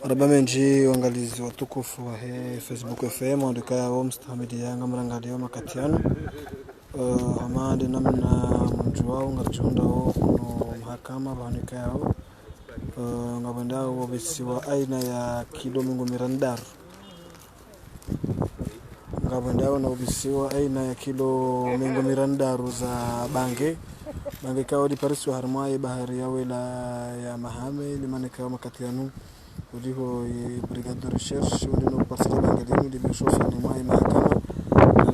Rabamenji wangalizi watukufu wa Facebook FM ondokaya wa mstahamidi yanga mrangalia makatiano hamande namna mjuwao ngarjunda wao kuno mahakama bahanika yao ngabandao wabisiwa aina ya kilo mingo mirandaru ngabandao na wabisiwa aina ya kilo mingo mirandaru za bange kao di Paris wa harmai bahari ya wela ya Mahame limanika wa makatiano uliho brigade de recherche ndino pasika bangalini libeshosa ni mai mahakama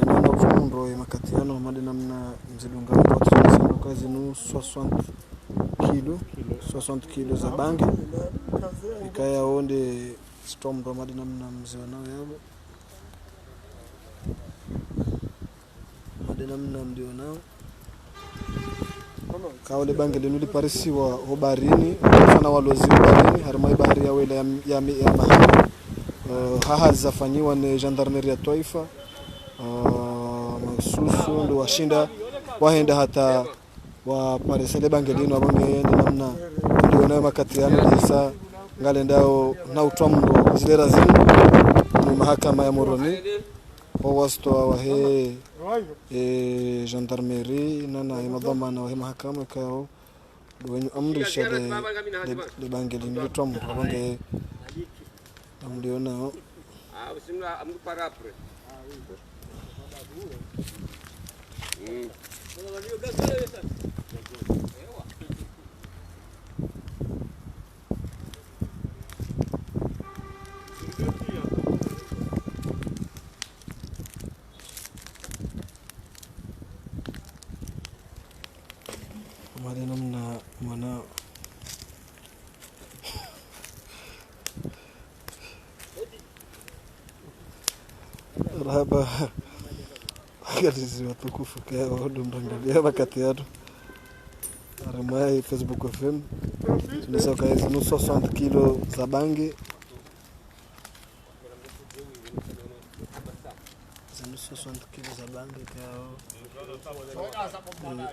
na ndio kundo ya makatiano mali namna mzidunga watu sana kazi nu 60 kilo za bangi ikaya onde storm ndo mali namna mziwa nao yao mali namna ndio nao kaole bangi linu Paris wa baharini sana walozi baharini harmai bahari ya wela ya Mahame haha zafanywa ni gendarmerie ya taifa masusu ndo washinda waenda hata wa Paris ile bangi linu abange namna ndio nayo makatiano disa ngalendao na utwamndo zile razini ni mahakama ya Moroni wasto wa gendarmerie nana madhamana wa mahakama kao wenye amrisha de bangeli nitwa mbange amliona bismillah amdu para apre mali namna mana raba galizi watukufu kwa ndondangalia makatiano aramai Facebook FM tunasoka hizo 60 kilo za bangi 60 kilo za bangi kao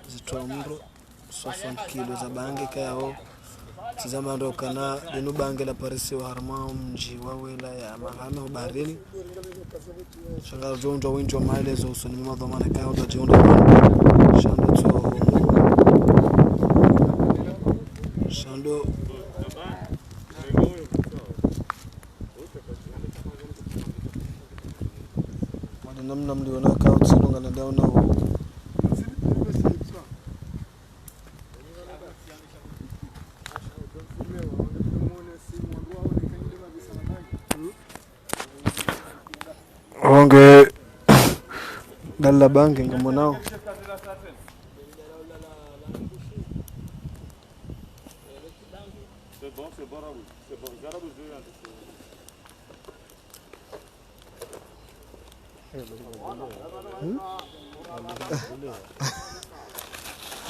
zitomro 60 kilo za bangi kao tizama ndo kana dinu bangi la Paris wa harma mji wa wela ya Mahame baharini shanga jonjo winjo maelezo usoni madhamana kao dajiona shando to shando wale namna mliona kao tsinonga na dauna onge dalla bangi ngamonao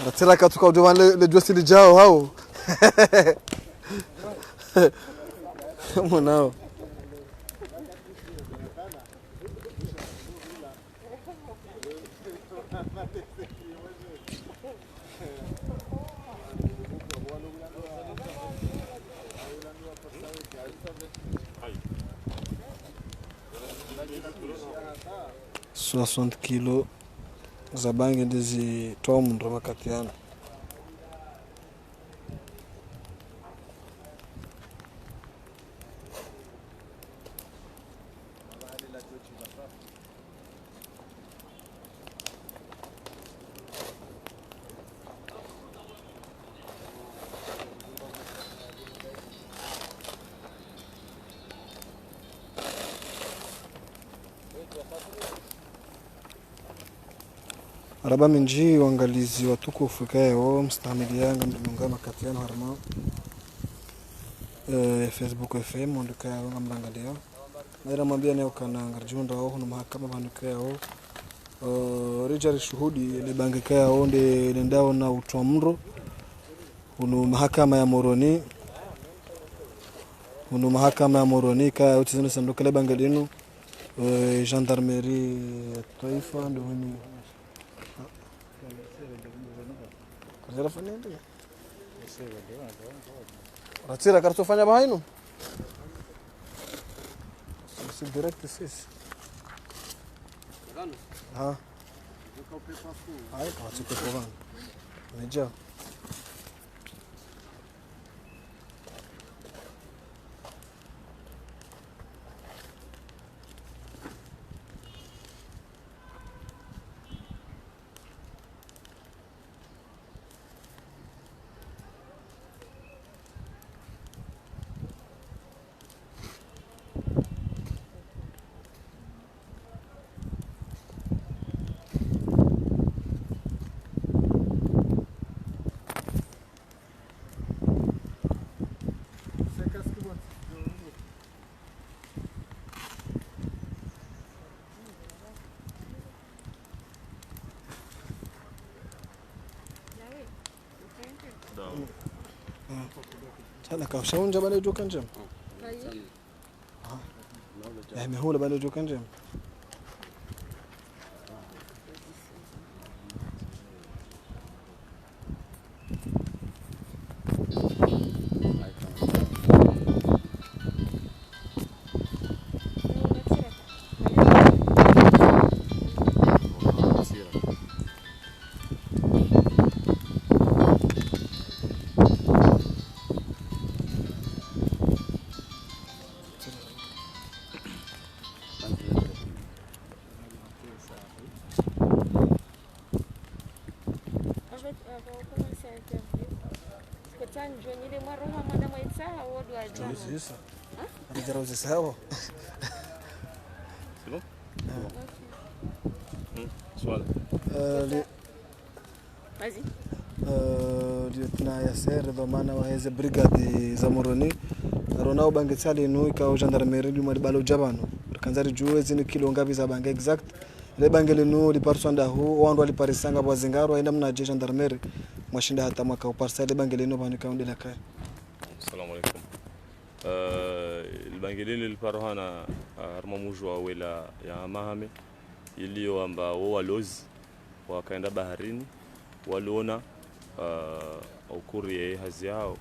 Ratira katuka udiwan le josi li jao hao ngamonao so 60 kilo za bangi ndizi tomu ndo makatiano Araba minji wangalizi watukufu kao mstahamili yanga mdunga makatiano harma Facebook FM ondokaya wa mrangalia naira mambia nayo kana ngarjunda wao na mahakama bandokaya wao Richard shuhudi ile bangi kao onde ndao na utwamro uno mahakama ya Moroni kao tizino sandoka ile bangi lino gendarmerie ya taifa ndo ni Kazera fanende. Ratira kartofanya bahainu. C'est direct ici. Vamos. Ah, Vou comprar para fundo. aí, pode ser provando. Media. Sana kaushaunja bado joka njema. Mehula bado joka njema. Isso. Anajaribu usisahau. C'est bon? Swala. Vas-y. Lieutenant Yasser dhamana wa hizo brigade za Moroni. Ronao bange tsali no ikawa gendarmerie du mali jabano. Kanzari juwe zini kilo ngapi za bange exact. Le bange lenu li parsonda hu wandu ali parisanga bwa zingaro aina mna je gendarmerie. Mwashinda hata mwaka uparsa le bange lenu bani kaunde la kai. Assalamu alaikum. Ilibangilini liparohana armamujwa wela ya Mahame iliyo amba wao walozi wakaenda baharini waliona ukuri ya hazi yao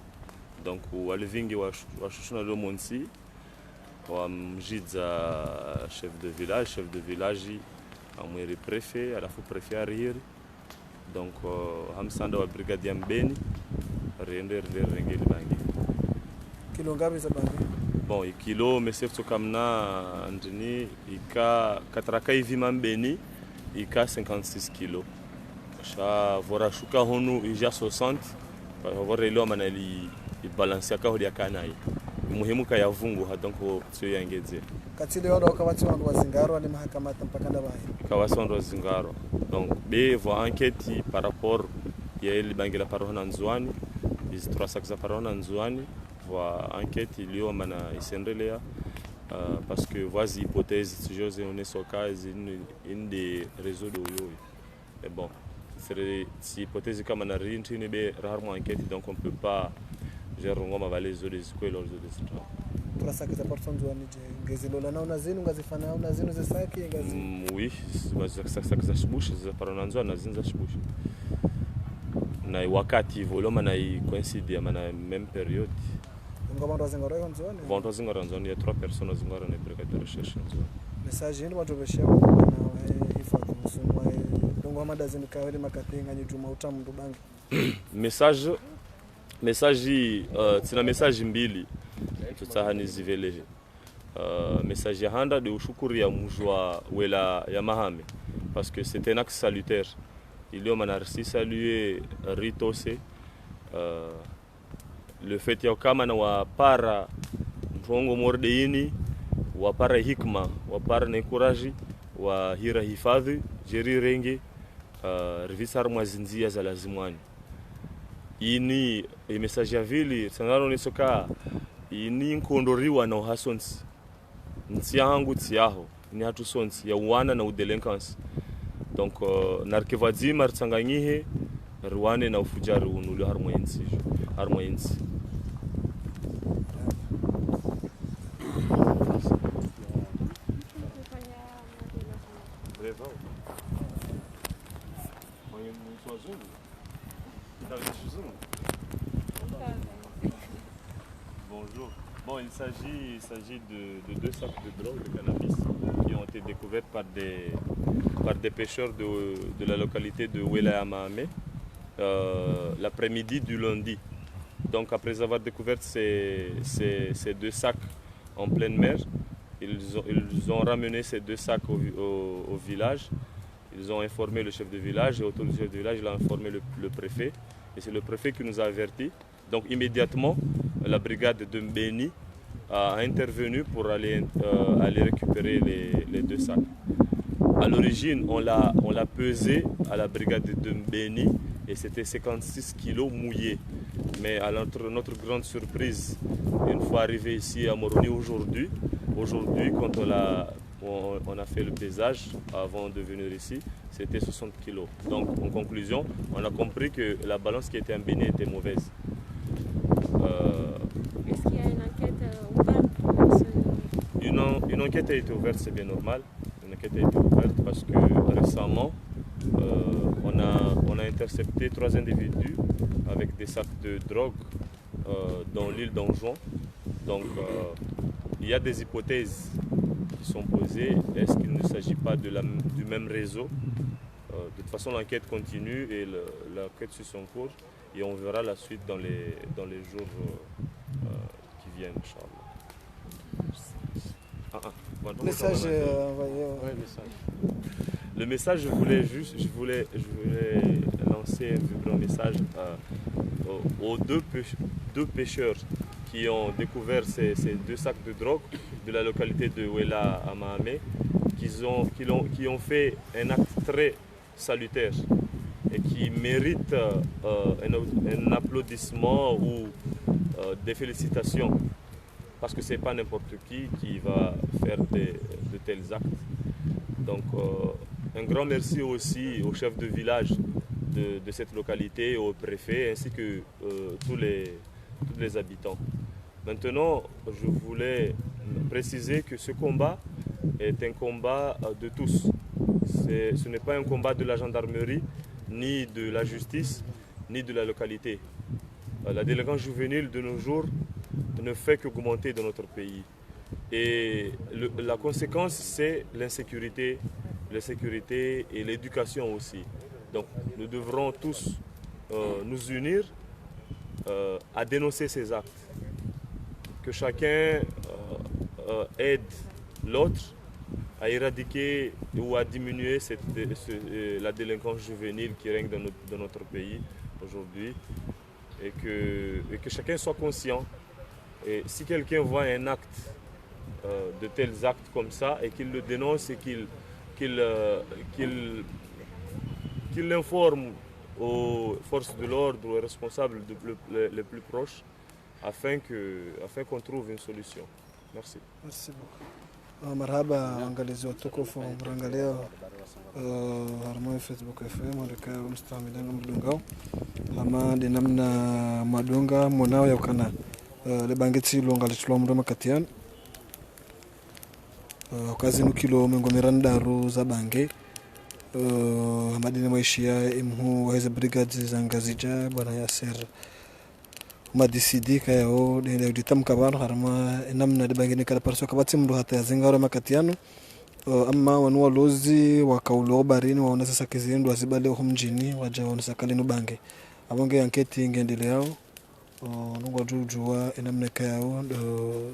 donc walivingi washushuna lo monsi wa mjidza chef de village amweri préfet alafu préfet arihiri donc hamsanda wa brigade ya Mbeni rende rengeli bangi Kilo ngapi za bange? Bon, kilo mesefto kamna ndini ika katraka hivi Mbeni ika 56 kilo. Sha vora shuka honu ija 60 vora ilo manali balance yaka hodi yakanai. Muhimu ka yavungu hadanko tsyo yangeze. Katile wado wakawati wandu wa zingaro ali mahakama tampaka ndabaye. Kawasi wandu wa zingaro. Donc be vo enquête par rapport ya ile bangela parona nzwani. Iz 3 sacs za parona nzwani. Voa enquête iliyo mana isendelea parce que voici hypothèse si José on est sur cas une des réseaux de yo et bon c'est hypothèse comme on a rien une be rarement enquête donc on peut pas gérer ngoma vale zo des écoles ou des trucs Kwa saki za person zuani je ngezilola na unazinu ngazifana unazinu ze saki ngazi oui mas za shibushi za paronanzo na zinza shibushi na wakati voloma na coïncide mana même période ngoma zingaro yo nzone Vont zingaro nzone ya 3 personnes zingaro na brigade de recherche nzone message yenu watobeshia na hifadhi musumwa ndongo madazini kaweli makatenga nyituma utamu ndubangi message tina message mbili tutahani ziveleje message ya handa de ushukuri ya mujwa wela ya Mahame parce que c'était un acte salutaire il y a manarsi saluer ritose le fait ya kama na wapara mtongo mordeini wapara hikma wapara na encourage wa hira hifadhi jeri renge revisar mwazinzia za lazimwani ini message ya vili sanaro ni soka ini nkondoriwa na uhasonsi ntsiangu tsiaho ni hatu sonsi ya uwana na udelinquence donc narkevadzi martsanganyihe rwane na ufujari unulu harmoyensi Bonjour. Bon, il s'agit de 2 sacs de drogue de cannabis qui ont été découverts par des pêcheurs de la localité de Wela-Amahame l'après-midi du lundi. Donc après avoir découvert ces 2 sacs en pleine mer, ils ont ramené ces 2 sacs au village. Ils ont informé le chef de village et autour du chef de village, il a informé le préfet. Et c'est le préfet qui nous a avertis. Donc immédiatement, la brigade de Mbéni a intervenu pour aller récupérer les 2 sacs. À l'origine, on l'a pesé à la brigade de Mbéni et c'était 56 kilos mouillés. Mais à notre grande surprise, une fois arrivé ici à Moroni aujourd'hui, quand on a fait le pesage avant de venir ici, c'était 60 kilos. Donc en conclusion, on a compris que la balance qui était en Bénin était mauvaise. Est-ce qu'il y a une enquête ouverte? Une enquête a été ouverte, c'est bien normal. Une enquête a été ouverte parce que récemment, on a intercepté 3 individus avec des sacs de drogue dans l'île d'Anjouan. Donc il y a des hypothèses qui sont posées. Est-ce qu'il ne s'agit pas du même réseau? De toute façon, l'enquête continue et l'enquête suit son cours et on verra la suite dans les jours qui viennent, Inch'Allah. Message Le message, je voulais lancer un vibrant message aux deux pêcheurs qui ont découvert ces 2 sacs de drogue de la localité de Wela à Mahame, qui ont fait un acte très salutaire et qui méritent un applaudissement ou des félicitations. Parce que ce n'est pas n'importe qui va faire de tels actes. Donc un grand merci aussi au chef de village de cette localité, au préfet ainsi que tous les habitants. Maintenant, je voulais préciser que ce combat est un combat de tous. Ce n'est pas un combat de la gendarmerie, ni de la justice, ni de la localité. La délinquance juvénile de nos jours ne fait qu'augmenter dans notre pays. Et la conséquence, c'est l'insécurité et l'éducation aussi. Donc nous devrons tous nous unir à dénoncer ces actes. Que chacun aide l'autre à éradiquer ou à diminuer la délinquance juvénile qui règne dans notre pays aujourd'hui. Et que chacun soit conscient. Et si quelqu'un voit un acte, de tels actes comme ça, et qu'il le dénonce et qu'il l'informe aux forces de l'ordre, aux responsables les plus proches, afin qu'on trouve une solution. Merci. Merci beaucoup. Marhaba waangalizi watukufu mnaangalia Harmony Facebook FM ndika mstamilana mdungao ama de namna madunga monao yakana le bangeti longa litlo mndoma katian kazi nukilo mengo mirandaru za bange amadini maishia imhu waheza brigades za ngazija bwana Yasser madisidi kayo de ditamka bana harma namna de bange kala parso kabati mndo hata yazingaro makatiano amma wanua lozi wakaulo barini waona sasa kizindo azibale humjini waja waona sakalino bange abonge anketi ngendele yao nungwa jujua namna kayo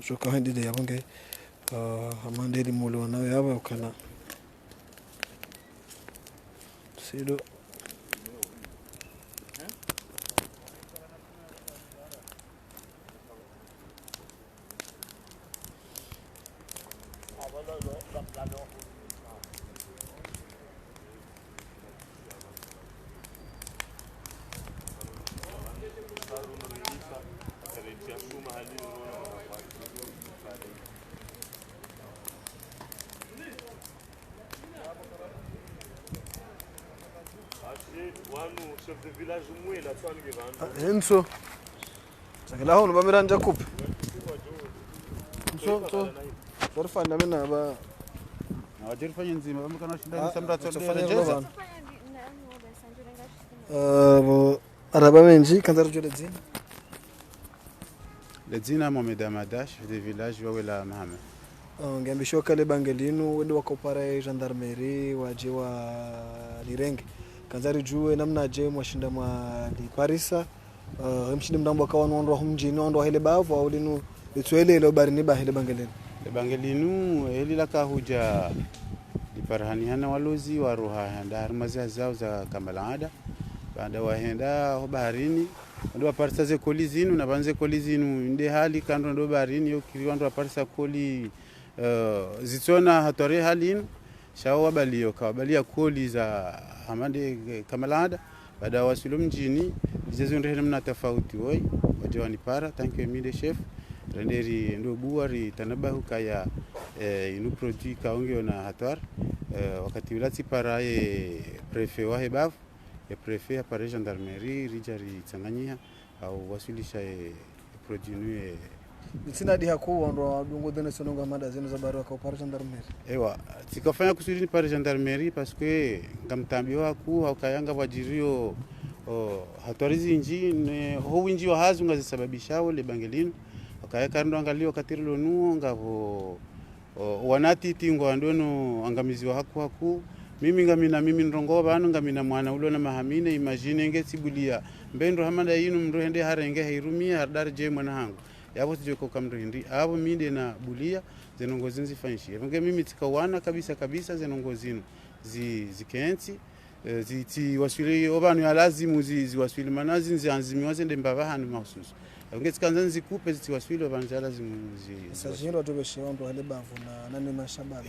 joka handide yabonge amandeli mulo nawe yaba ukana sido chef de village mwe la tswani ke enso sakela hono bamiranja kupi so barfana mina ba Wajerifanya nzima bamukana shinda samra tsonde jeza araba menji kanzar jole zin Ledzina Mohamed Amadash de village wawela Mahame. Ngiambisho kale bangelinu wende wakopara gendarmerie waje wa Lirenge. Kanzari juwe namna je mwashinda mwa Parisa. Mshindi mdambo akawa nondo humjini nondo hele bavu au linu litwele ile barini ba hele bangelinu. Le bangelinu heli laka huja liparhaniana walozi wa roha handa harmazi zao za kamalada. Baada wahenda baharini ndo aparsa ze koli zinu na banze koli zinu inde hali kando ndo baharini yo kiriwa ndo aparsa koli zitona hatore halinu shawa balio kabalia koli za hamande kamalada. Baada wasilo mjini bizezo ndo mna tofauti woi wajawani para thank you mide chef renderi ndo buari tanabahu kaya inu produit kaonge na hatar wakati ulati para prefet wa hebavu ya prefet apare gendarmerie rijari tsanganyia au wasilisha produit nu Nitsina di hakuwa ndo dungo dene sononga mada zenu za barua kwa apare gendarmerie. Ewa tikafanya kusudi ni pare gendarmerie parce que ngamtambiwa ku au kayanga wajirio hatorizi inji ne ho winji wa hazu ngazisababisha wale bangelinu akayaka ndo angalio katirilo nuo ngavo wanati tingo ndono angamiziwa haku mimi ndongo banu ngamina mwana ulo na mahamine imagine ngesibulia mbendo hamanda yinu mndo hende harenge hairumia hardar je mwana hangu yabo tijoko kamndo hindi abo minde na bulia zenongozi nzifanyishi nge mimi tikawana kabisa zenongozino zikenzi ziti waswili obanu ya lazimu ziwaswili manazi nzianzimi wazende mbava hanu mahususu ngeti kanza nzikupe ziti waswili obanu ya lazimu sajiro atobeshe ndo hale bavu na nani mashababu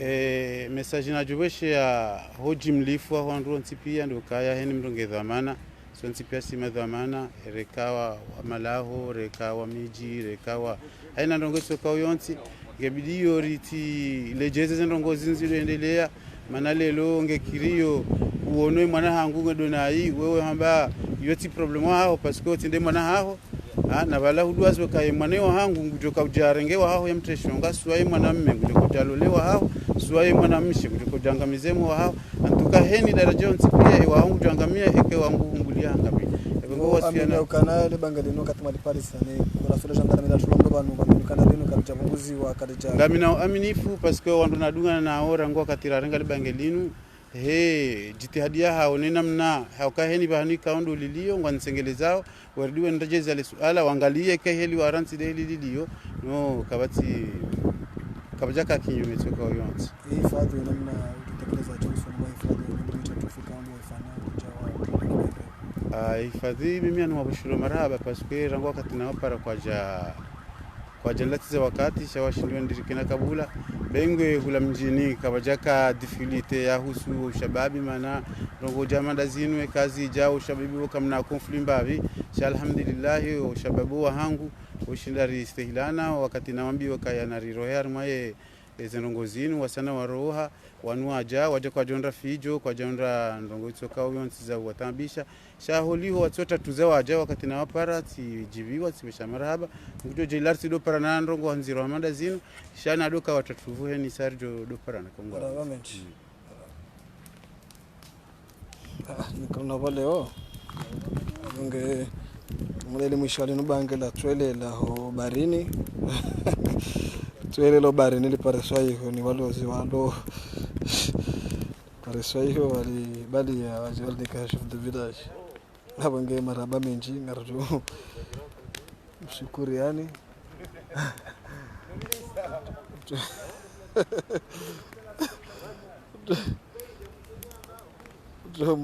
message na jobeshe ya hoji mlifu wa ndo ntipia ndo kaya heni mronge dhamana so ntipia sima dhamana rekawa malaho rekawa miji rekawa haina ndongo soka uyonti ngebidio riti lejeze ndongozi nziendelea mana lelo ngekirio uonwe mwana hangu ngedona hii wewe hamba yoti problemo hao parce que tinde mwana hao na bala hudwazo kai mwaneo hangu ngujoka ujarengewa hao yamteshonga suai mwanamme ngujoka jalolewa hao suai mwanamshi ngujoka jangamizemo hao antuka heni daraja ntipia ewa hangu jangamia eke wangu humbulia hangamia ebengo wasiana ukana le bangalino katumali Parisa ne kwa sura gendarmerie la tulombo banu kana lino karuja mbuzi wa karuja ngamina aminifu parce que wandu nadunga na ora ngo katirarenga le bangelinu jitihadia hao ni namna haukaheni bahani kaundo lilio ngwansengelezao wardiwe ndajeza le suala wangalie kaheli waranti de lilio no kabati kabajaka kinyume toka yonzi hifadhi namna kutekeleza jinsi na hifadhi ndio tufika ndio ifanya kujawa hifadhi mimi ana mabashiro marhaba parce que rango wakati na opera kwa jalati za wakati shawashindwa ndirikina kabula bengwe hula mjini kabajaka difficulté ya husu shababi mana rongo jamanda zinwe kazi jao shababi wakamna konflit mbavi alhamdulillah shababu wa hangu ushindari istihlana wakati nawambi wakaya na riroher mwaye zenongo zinu wasana waroha wanuaja waje kwa jonda fijo kwa jonda ndongo itsoka uyonzi za watambisha shaholiho watsota tuzawa aja wakati na wapara tijiviwa tsimesha marhaba ngujo jailar sido para na ndongo hanziro amanda zinu shana doka watatuvu heni sarjo do para na kongo nikona valeo nge mulele mwishali nubangela twele la ho barini twele lo barini li pareswa hiyo ni walozi walo pareswa hiyo wali bali ya wajali ka chef de village hapo nge maraba menji ngarjo mshukuri yani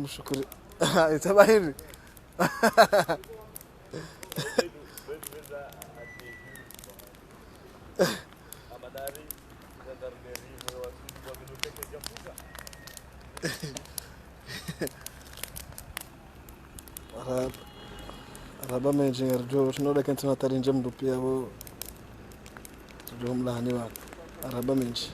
mshukuri itabahiri araba menji ngarjo shinoda kantina tarinje mdu pia wo jumla hani wa araba menji